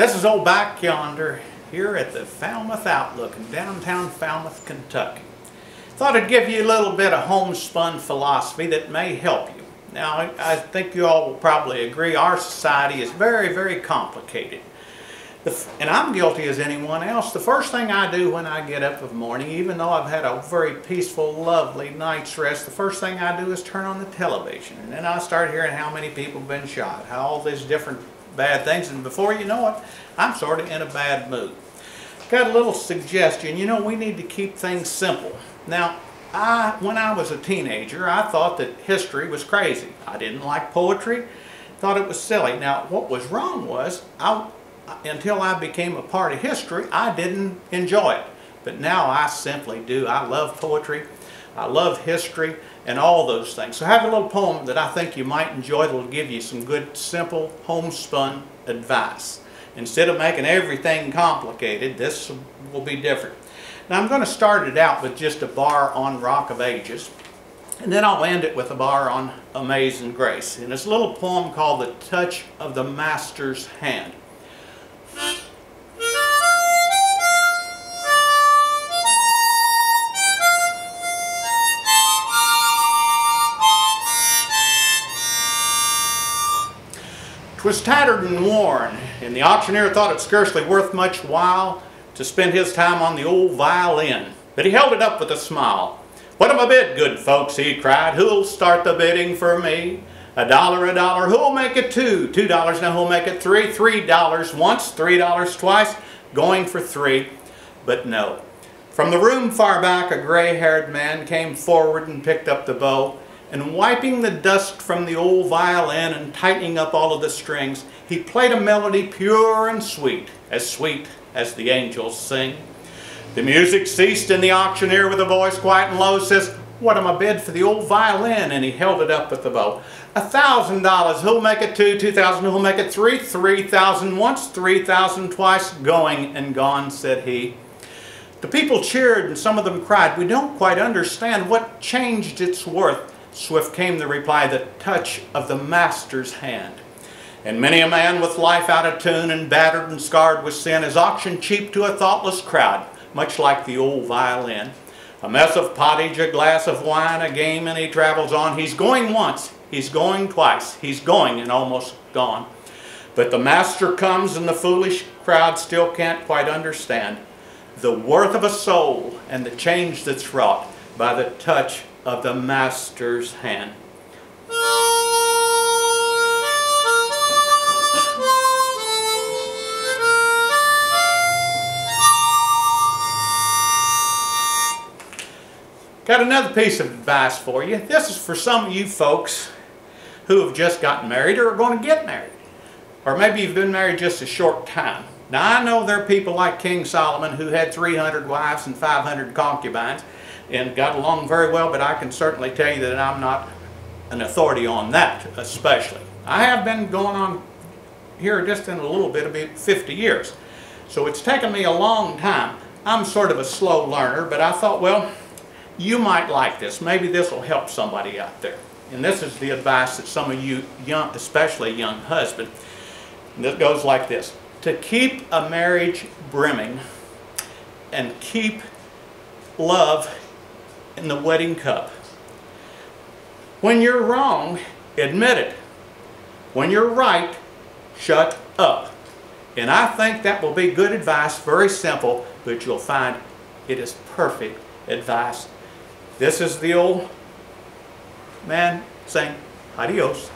This is old back yonder here at the Falmouth Outlook in downtown Falmouth, Kentucky. Thought I'd give you a little bit of homespun philosophy that may help you. Now, I think you all will probably agree our society is very, very complicated. And I'm guilty as anyone else. The first thing I do when I get up in the morning, even though I've had a very peaceful, lovely night's rest, the first thing I do is turn on the television. And then I start hearing how many people have been shot, how all these different bad things, and before you know it, I'm sort of in a bad mood. Got a little suggestion. You know, we need to keep things simple. Now, when I was a teenager, I thought that history was crazy. I didn't like poetry, thought it was silly. Now, what was wrong was, until I became a part of history, I didn't enjoy it. But now I simply do. I love poetry, I love history, and all those things. So I have a little poem that I think you might enjoy that will give you some good, simple, homespun advice. Instead of making everything complicated, this will be different. Now I'm going to start it out with just a bar on Rock of Ages, and then I'll end it with a bar on Amazing Grace. And it's a little poem called The Touch of the Master's Hand. "'Twas tattered and worn, and the auctioneer thought it scarcely worth much while to spend his time on the old violin. But he held it up with a smile. 'What am I bid, good folks?' he cried. 'Who'll start the bidding for me? $1, $1, who'll make it $2? $2, now who'll make it $3? $3 once, $3 twice, going for $3. But no. From the room far back, a gray-haired man came forward and picked up the bow, and wiping the dust from the old violin and tightening up all of the strings, he played a melody pure and sweet as the angels sing. The music ceased, and the auctioneer, with a voice quiet and low, says, 'What am I bid for the old violin?' And he held it up with the bow. $1,000, who'll make it $2? $2,000, who'll make it $3? $3,000 once, $3,000 twice, going and gone," said he. The people cheered, and some of them cried, "We don't quite understand what changed its worth." Swift came the reply, "The touch of the master's hand." And many a man with life out of tune and battered and scarred with sin is auctioned cheap to a thoughtless crowd, much like the old violin. A mess of pottage, a glass of wine, a game, and he travels on. He's going once, he's going twice, he's going and almost gone. But the master comes, and the foolish crowd still can't quite understand the worth of a soul and the change that's wrought by the touch of the master's hand. Got another piece of advice for you. This is for some of you folks who have just gotten married or are going to get married. Or maybe you've been married just a short time. Now I know there are people like King Sullivan who had 300 wives and 500 concubines and got along very well, but I can certainly tell you that I'm not an authority on that especially. I have been going on here just in a little bit, about 50 years. So it's taken me a long time. I'm sort of a slow learner, but I thought, well, you might like this. Maybe this will help somebody out there. And this is the advice that some of you, especially young husbands, and it goes like this: to keep a marriage brimming and keep love in the wedding cup. When you're wrong, admit it. When you're right, shut up. And I think that will be good advice, very simple, but you'll find it is perfect advice. This is the old man saying adios.